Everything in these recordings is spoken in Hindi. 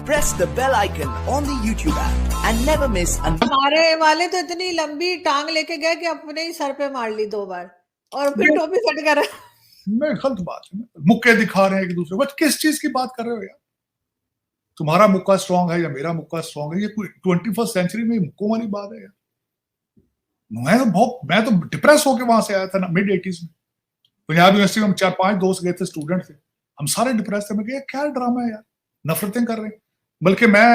press the bell icon on the YouTube app and never miss हमारे वाले तो इतनी लंबी टांग लेके गए कि अपने ही सर पे मार ली 2 बार और फिर टोपी सेट कर मैं गलत बात है, मुक्के दिखा रहे हैं एक दूसरे को। किस चीज की बात कर रहे हो यार? तुम्हारा मुक्का स्ट्रांग है या मेरा मुक्का स्ट्रांग है? ये कोई 21st सेंचुरी में मुक्कों वाली बात है यार। मैं तो डिप्रेस होके वहां से आया था ना मिड 80s में। पंजाब यूनिवर्सिटी में हम 4-5 दोस्त गए थे, स्टूडेंट थे, हम सारे डिप्रेस थे। मैं कहा क्या ड्रामा है यार, नफरतें कर रहे हैं। बल्कि मैं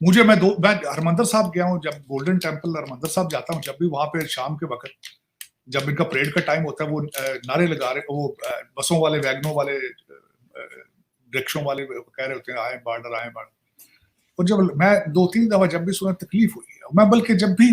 हरमंदर साहब गया हूँ, जब गोल्डन टेम्पल हरमंदर साहब जाता हूँ, जब भी वहां पे शाम के वक्त जब इनका परेड का टाइम होता है, वो नारे लगा रहे, वो बसों वाले, वैगनों वाले, रिक्शों वाले कह रहे होते हैं आए बॉर्डर, आए बॉर्डर। और जब मैं 2-3 दफा जब भी सुना तकलीफ हुई है। मैं बल्कि जब भी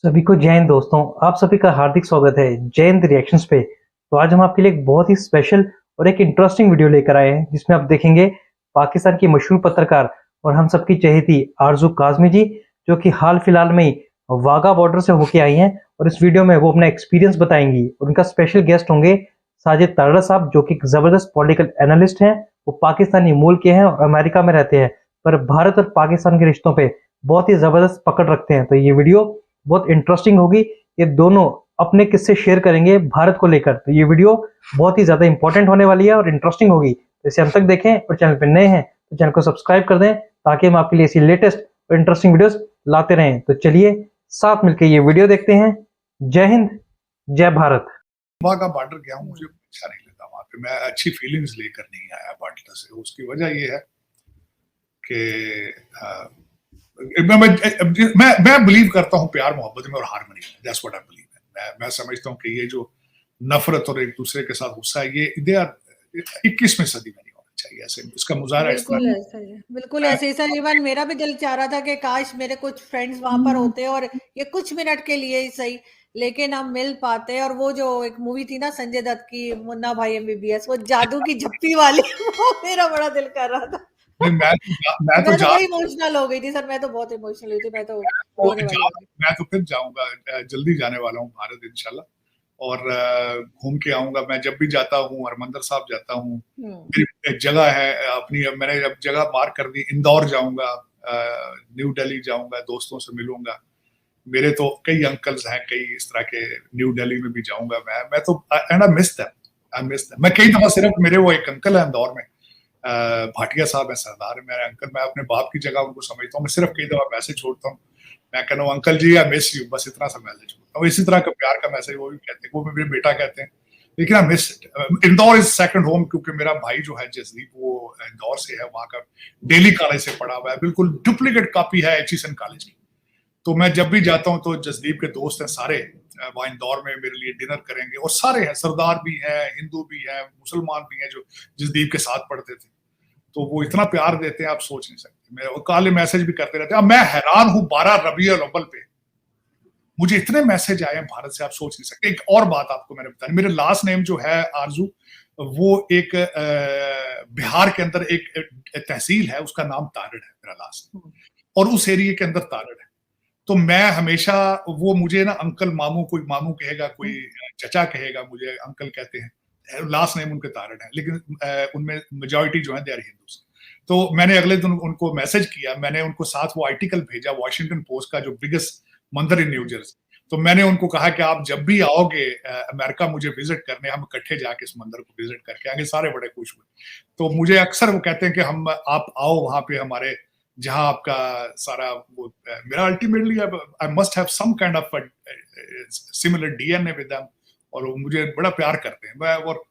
सभी को जय हिंद दोस्तों, आप सभी का हार्दिक स्वागत है जय हिंद रिएक्शंस पे। तो आज हम आपके लिए एक बहुत ही स्पेशल और एक इंटरेस्टिंग वीडियो लेकर आए हैं, जिसमें आप देखेंगे पाकिस्तान की मशहूर पत्रकार और हम सबकी चहेती आरजू काजमी जी, जो कि हाल फिलहाल में ही वाघा बॉर्डर से होके आई हैं, और इस वीडियो में वो अपना एक्सपीरियंस बताएंगी। और उनका स्पेशल गेस्ट होंगे साजिद तारड़ा साहब, जो कि एक जबरदस्त पॉलिटिकल एनालिस्ट हैं। वो पाकिस्तानी मूल के हैं और अमेरिका में रहते हैं, पर भारत और पाकिस्तान के रिश्तों पे बहुत ही जबरदस्त पकड़ रखते हैं। तो ये वीडियो बहुत इंटरेस्टिंग होगी। ये दोनों अपने किस्से शेयर करेंगे भारत को लेकर। तो ये वीडियो बहुत ही ज्यादा इंपॉर्टेंट होने वाली है और इंटरेस्टिंग होगी। तो इसे अंत तक देखें, और चैनल पे नए हैं तो चैनल को सब्सक्राइब कर दें, ताकि हम आपके लिए ऐसी लेटेस्ट और इंटरेस्टिंग वीडियोस लाते रहें। तो चलिए साथ मिलकर ये वीडियो देखते हैं। जय हिंद, जय भारत। वाघा बॉर्डर गया हूँ, मुझे अच्छा नहीं लगा वहां पे। मैं अच्छी फीलिंग्स लेकर नहीं आया बॉर्डर से। उसकी वजह ये है कि मैं बिलीव करता हूँ प्यार मोहब्बत में और हार्मनी में। That's what I believe. मैं समझता हूँ कि ये जो नफरत और एक दूसरे के साथ गुस्सा है, ये दे आर 21वीं सदी में नहीं होना चाहिए। ऐसे इसका मुजाहरा बिल्कुल ऐसे ही। इवन मेरा भी दिल चाह रहा था कि काश मेरे कुछ फ्रेंड्स वहां पर होते और ये कुछ मिनट के लिए ही सही, लेकिन हम मिल पाते। और वो जो एक मूवी थी ना संजय दत्त की, मुन्ना भाई एमबीबीएस, वो जादू की झप्पी वाली, वो मेरा बड़ा दिल कर रहा था। मैं तो बहुत इमोशनल हो गई थी सर। मैं तो बहुत इमोशनल हुई थी। मैं तो फिर जाऊंगा, जल्दी जाने वाला हूँ भारत इंशाल्लाह, और घूम के आऊंगा। मैं जब भी जाता हूँ हरमंदर साहब जाता हूँ। मेरी एक जगह है अपनी, मैंने जब जगह मार्क कर दी, इंदौर जाऊंगा, न्यू दिल्ली जाऊंगा, दोस्तों से मिलूंगा। मेरे तो कई अंकल्स हैं, कई इस तरह के, न्यू दिल्ली में भी जाऊंगा मैं तो एंड आई मिस देम। मैं कई दफा सिर्फ मेरे वो एक अंकल है इंदौर में, भाटिया साहब है, सरदार है मेरे अंकल। मैं अपने बाप की जगह उनको समझता हूँ। मैं सिर्फ कई दफा मैसेज छोड़ता हूँ, मैं कहता हूँ uncle ji I miss you, बस इतना सा मैसेज छोड़ता हूँ। इसी तरह का प्यार का मैसेज वो भी कहते हैं, वो भी मेरे बेटा कहते हैं। लेकिन I miss it. Indore is second home, क्योंकि मेरा भाई जो है जसदीप, वो इंदौर से है, वहां का डेली कॉलेज से पढ़ा हुआ है, बिल्कुल डुप्लीकेट कॉपी है एचईएसएन कॉलेज की। तो मैं जब भी जाता हूँ तो जसदीप के दोस्त हैं सारे वहाँ इंदौर में, मेरे लिए डिनर करेंगे। और सारे हैं, सरदार भी हैं, हिंदू भी हैं, मुसलमान भी हैं, जो जसदीप के साथ पढ़ते थे। तो वो इतना प्यार देते हैं आप सोच नहीं सकते। मैं काले मैसेज भी करते रहते हैं। मैं हैरान हूँ 12 रबीउल अव्वल पे मुझे इतने मैसेज आए हैं भारत से, आप सोच नहीं सकते। एक और बात आपको मैंने बताया, मेरे लास्ट नेम जो है आरजू, वो एक बिहार के अंदर एक तहसील है, उसका नाम तारड़ है मेरा लास्ट, और उस एरिया के अंदर तारड़ है। तो मैं हमेशा, वो मुझे ना अंकल, मामू, कोई मामू कहेगा, कोई चचा कहेगा, मुझे अंकल कहते हैं। लास्ट नेम उनके तारड़ है, लेकिन उनमें मेजॉरिटी जो है दे आर हिंदूज। तो मैंने अगले दिन उनको मैसेज किया, मैंने उनको साथ वो आर्टिकल भेजा वॉशिंगटन पोस्ट का, जो बिगेस्ट मंदिर इन न्यू जर्सी। तो मैंने उनको कहा कि आप जब भी आओगे अमेरिका मुझे विजिट करने, हम इकट्ठे जाके इस मंदिर को विजिट करके आएंगे। सारे बड़े खुश हुए। तो मुझे अक्सर वो कहते हैं कि आप आओ वहां पे हमारे, जहां आपका सारा वो, मेरा ultimately I must have some kind of similar DNA with them, और वो मुझे बड़ा प्यार करते हैं। मैं और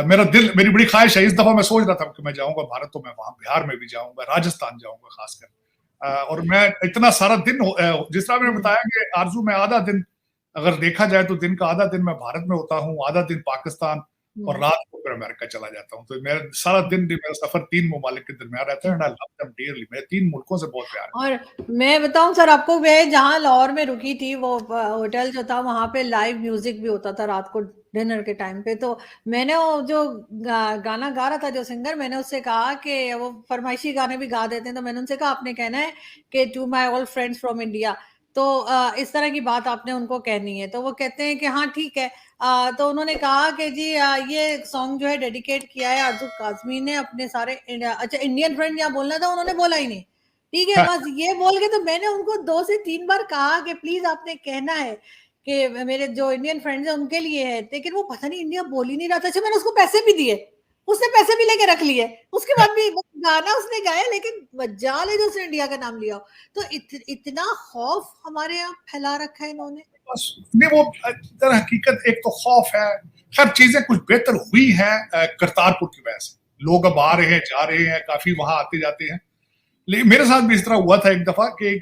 मेरी बड़ी ख्वाहिश है, इस दफा मैं सोच रहा था कि मैं जाऊंगा भारत, तो मैं वहां बिहार में भी जाऊंगा, राजस्थान जाऊंगा खासकर। और मैं इतना सारा दिन, जिस तरह मैंने बताया कि आरजू में आधा दिन, अगर देखा जाए तो दिन का आधा दिन मैं भारत में होता हूँ, आधा दिन पाकिस्तान, और रात को फिर अमेरिका चला जाता हूँ। तो मेरा सारा दिन, मेरा सफर 3 ममालिक के दरमियान रहता है, and I love them dearly. मेरे 3 मुल्कों से बहुत प्यार है। और मैं बताऊं सर आपको, मैं जहां लाहौर में रुकी थी, वो होटल जो था, वहां पे लाइव म्यूजिक भी होता था रात को डिनर के टाइम पे। तो मैंने वो जो गाना गा रहा था जो सिंगर, मैंने उससे कहा कि वो फरमाइशी गाने भी गा देते हैं, तो मैंने उनसे कहा आपने कहना है कि to my all friends from India. तो इस तरह की बात आपने उनको कहनी है, तो वो कहते हैं कि हाँ ठीक है। तो उन्होंने कहा कि जी ये सॉन्ग जो है डेडिकेट किया है आरज़ू काज़मी ने अपने सारे अच्छा इंडियन फ्रेंड यहाँ बोलना था, उन्होंने बोला ही नहीं, ठीक है। बस ये बोल के तो मैंने उनको 2 से 3 बार कहा कि प्लीज आपने कहना है कि मेरे जो इंडियन फ्रेंड्स हैं उनके लिए है, लेकिन वो पता नहीं इंडिया बोल ही नहीं रहा था। अच्छा मैंने उसको पैसे भी दिए, उसने पैसे भी लेके रख लिए, उसके बाद भी गाना उसने गाया, लेकिन बजा ले जो उसने इंडिया का नाम लिया। तो इतना खौफ हमारे यहाँ फैला रखा है इन्होंने। नहीं, वो दर हकीकत एक तो खौफ है। खैर चीजें कुछ बेहतर हुई हैं करतारपुर की वजह से, लोग अब आ रहे हैं, जा रहे हैं, काफी वहां आते जाते हैं। लेकिन मेरे साथ भी इस तरह हुआ था एक दफा कि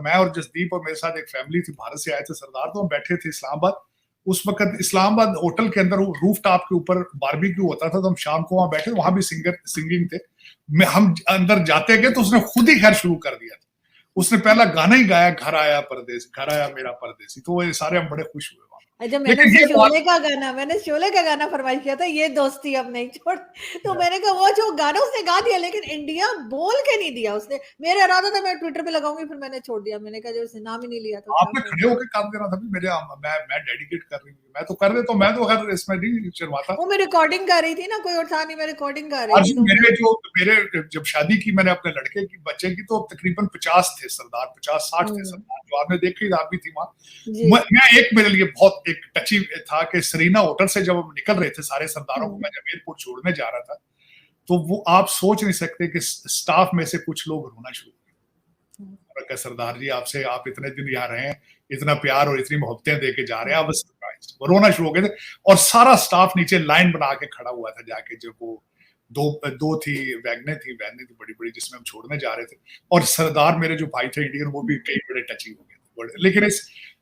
मैं और जसदीप और मेरे साथ एक फैमिली थी, भारत से आए थे सरदार, तो हम बैठे थे इस्लामाबाद। उस वक्त इस्लामाबाद होटल के अंदर रूफ टॉप के ऊपर बारबेक्यू होता था, तो हम शाम को वहां बैठे, वहां भी सिंगिंग थे। हम अंदर जाते गए तो उसने खुद ही खैर शुरू कर दिया था। उसने पहला गाना ही गाया, घर आया परदेसी, घर आया मेरा परदेसी। तो वो सारे हम बड़े खुश हुए। अच्छा मैंने शोले का गाना फरमाइश किया था, ये दोस्ती अब नहीं छोड़। तो मैंने कहा वो जो गाना उसने गा दिया, लेकिन इंडिया बोल के नहीं दिया उसने। मेरा इरादा था मैं ट्विटर पे लगाऊंगी, फिर मैंने छोड़ दिया। मैंने कहा जो उसने नाम ही नहीं लिया था। आपने खड़े होकर काम देना था। मैं डेडिकेट कर रही हूँ, मैं तो कर दे, तो मैं तो हर इसमें नहीं शर्माता। वो मैं रिकॉर्डिंग कर रही थी ना, कोई और था नहीं, मैं रिकॉर्डिंग कर रही थी। मेरे जब शादी की मैंने अपने लड़के की बच्चे की, तो तकरीबन 50 थे सरदार, 50-60 थे सरदार, जो आपने देखी, आप भी थी वहां। मैं एक मेरे लिए बहुत एक टची था कि सरीना होटल से जब हम निकल रहे थे सारे सरदारों को, मैं जब एयरपोर्ट छोड़ने जा रहा था, तो वो आप सोच नहीं सकते कि स्टाफ में से कुछ लोग रोना शुरू कर, सरदार जी आपसे, आप इतने दिन यहाँ रहे हैं, इतना प्यार और इतनी मोहब्बतें दे के जा रहे हैं, आप सरप्राइज, वो रोना शुरू हो गए थे। और सारा स्टाफ नीचे लाइन बना के खड़ा हुआ था जाके, जब वो दो थी वैगनें थी बड़ी बड़ी, जिसमें हम छोड़ने जा रहे थे। और सरदार मेरे जो भाई थे इंडियन, वो भी कई बड़े टची हो गए थे।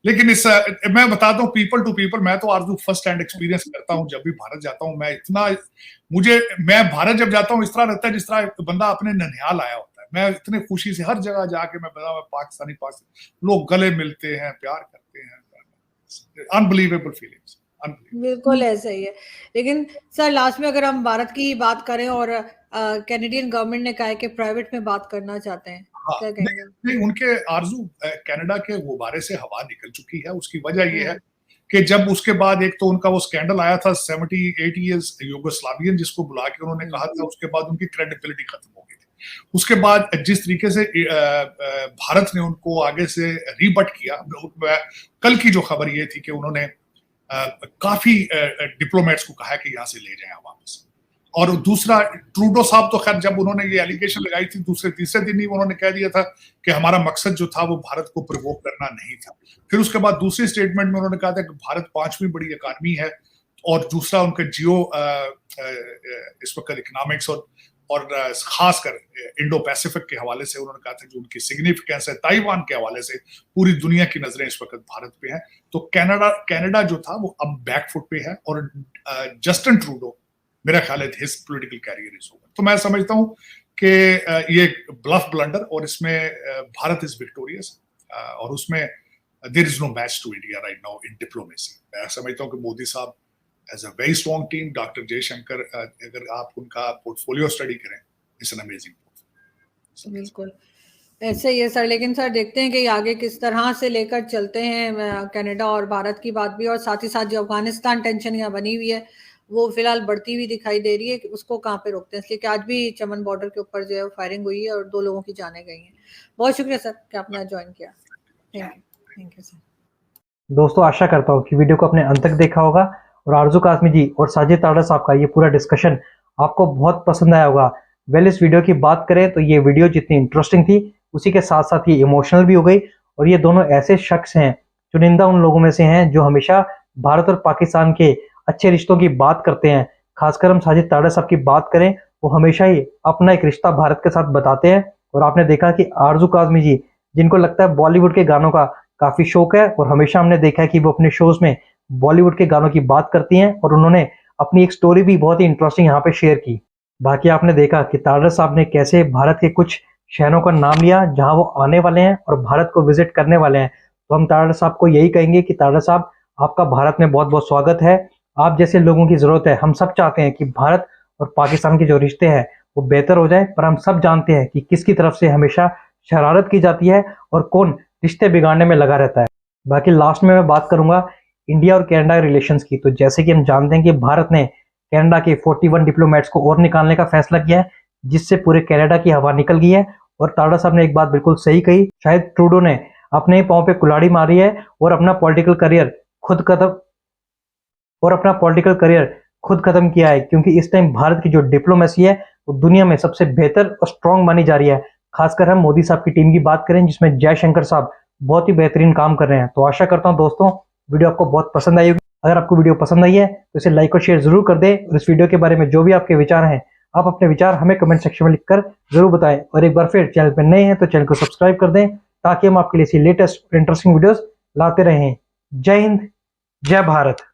लेकिन इस मैं बताता हूँ पीपल टू पीपल, मैं तो आरज़ू फर्स्ट हैंड एक्सपीरियंस करता हूँ। जब भी भारत जाता हूँ मैं भारत जब जाता हूँ, इस तरह लगता है जिस तरह बंदा अपने ननिहाल आया होता है। मैं इतने खुशी से हर जगह जाके मैं पाकिस्तानी लोग गले मिलते हैं, प्यार करते हैं, अनबिलीवेबल फीलिंग्स। बिल्कुल ऐसा ही है। लेकिन सर लास्ट में अगर हम भारत की बात करें, और कैनेडियन गवर्नमेंट ने कहा है कि प्राइवेट में बात करना चाहते हैं, क्या कहेंगे? नहीं, उनके आरज़ू कनाडा के गुब्बारे से हवा निकल चुकी है। उसकी वजह यह है कि जब उसके बाद एक तो उनका वो स्कैंडल आया था 78 इयर्स यूगोस्लावियन, जिसको बुला के उन्होंने कहा था, उसके बाद उनकी क्रेडिबिलिटी खत्म हो गई थी। उसके बाद जिस तरीके से भारत ने उनको आगे से रीबट किया, कल की जो खबर ये थी कि उन्होंने काफी डिप्लोमेट्स को कहा कि यहाँ से ले जाएं वापस। और दूसरा, ट्रूडो साहब तो खैर जब उन्होंने ये एलिगेशन लगाई थी, दूसरे तीसरे दिन ही उन्होंने कह दिया था कि हमारा मकसद जो था वो भारत को प्रोवोक करना नहीं था। फिर उसके बाद दूसरी स्टेटमेंट में उन्होंने कहा था कि भारत 5वीं बड़ी इकॉनमी है, और दूसरा उनका जियो इस वक्त इकोनॉमिक्स और खासकर इंडो पैसिफिक के हवाले से उन्होंने कहा था जो उनकी सिग्निफिकेंस है, ताइवान के हवाले से पूरी दुनिया की नजरें इस वक्त भारत पे हैं। तो कनाडा जो था वो अब बैकफुट पे है, और जस्टिन ट्रूडो, मेरा ख्याल है his political career is over. तो मैं समझता हूं कि ये ब्लफ ब्लंडर, और इसमें भारत इज विक्टोरियस, और उसमें there is no match to India right now in diplomacy. मैं समझता हूं कि मोदी साहब as a very strong team, doctor Jaishankar, अगर आप उनका पोर्टफोलियो स्टडी करें, इट्स एन अमेजिंग पोर्टफोलियो। बिल्कुल ऐसे ही है सर। लेकिन सर देखते हैं कि आगे किस तरह से लेकर चलते हैं कनाडा और भारत की बात भी, और साथ ही साथ जो अफगानिस्तान टेंशन यहाँ बनी हुई है वो फिलहाल बढ़ती हुई दिखाई दे रही है कि उसको कहाँ पे रोकते हैं। इसलिए कि आज भी चमन बॉर्डर के ऊपर जो है फायरिंग हुई है और 2 लोगों की जानें गई हैं। बहुत शुक्रिया सर कि आपने ज्वाइन किया। Thank you sir. दोस्तों आशा करता हूँ कि वीडियो को अपने अंत तक देखा होगा, और आरज़ू काज़मी जी और साजिद ताड़ा साहब का ये पूरा डिस्कशन आपको बहुत पसंद आया होगा। वेल, इस वीडियो की बात करें तो ये वीडियो जितनी इंटरेस्टिंग थी, उसी के साथ साथ ये इमोशनल भी हो गई। और ये दोनों ऐसे शख्स हैं, चुनिंदा उन लोगों में से हैं जो हमेशा भारत और पाकिस्तान के अच्छे रिश्तों की बात करते हैं। खासकर हम साजिद ताड़ा साहब की बात करें, वो हमेशा ही अपना एक रिश्ता भारत के साथ बताते हैं। और आपने देखा कि आरज़ू काज़मी जी, जिनको लगता है बॉलीवुड के गानों का काफी शौक है, और हमेशा हमने देखा है कि वो अपने शोज में बॉलीवुड के गानों की बात करती हैं, और उन्होंने अपनी एक स्टोरी भी बहुत ही इंटरेस्टिंग यहाँ पे शेयर की। बाकी आपने देखा कि ताड़ा साहब ने कैसे भारत के कुछ शहरों का नाम लिया जहां वो आने वाले हैं और भारत को विजिट करने वाले हैं। तो हम ताड़ा साहब को यही कहेंगे कि ताड़ा साहब, आपका भारत में बहुत बहुत स्वागत है। आप जैसे लोगों की जरूरत है। हम सब चाहते हैं कि भारत और पाकिस्तान के जो रिश्ते हैं वो बेहतर हो जाए, पर हम सब जानते हैं कि किसकी तरफ से हमेशा शरारत की जाती है और कौन रिश्ते बिगाड़ने में लगा रहता है। बाकी लास्ट में मैं बात करूंगा इंडिया और कनाडा रिलेशंस की। तो जैसे कि हम जानते हैं कि भारत ने कनाडा के 41 डिप्लोमेट्स को और निकालने का फैसला किया है, जिससे पूरे कनाडा की हवा निकल गई है। और ताड़ा साहब ने एक बात बिल्कुल सही कही, शायद ट्रूडो ने अपने ही पांव पे कुल्हाड़ी मारी है और अपना पॉलिटिकल करियर खुद खत्म किया है, क्योंकि इस टाइम भारत की जो डिप्लोमेसी है वो दुनिया में सबसे बेहतर और स्ट्रांग मानी जा रही है। खासकर हम मोदी साहब की टीम की बात करें, जिसमें जयशंकर साहब बहुत ही बेहतरीन काम कर रहे हैं। तो आशा करता हूं दोस्तों वीडियो आपको बहुत पसंद आई होगी। अगर आपको वीडियो पसंद आई है तो इसे लाइक और शेयर जरूर कर दें, और इस वीडियो के बारे में जो भी आपके विचार हैं आप अपने विचार हमें कमेंट सेक्शन में लिखकर जरूर बताएं। और एक बार फिर चैनल पर नए हैं तो चैनल को सब्सक्राइब कर दें, ताकि हम आपके लिए ऐसी लेटेस्ट इंटरेस्टिंग वीडियोस लाते रहें। जय हिंद, जय भारत।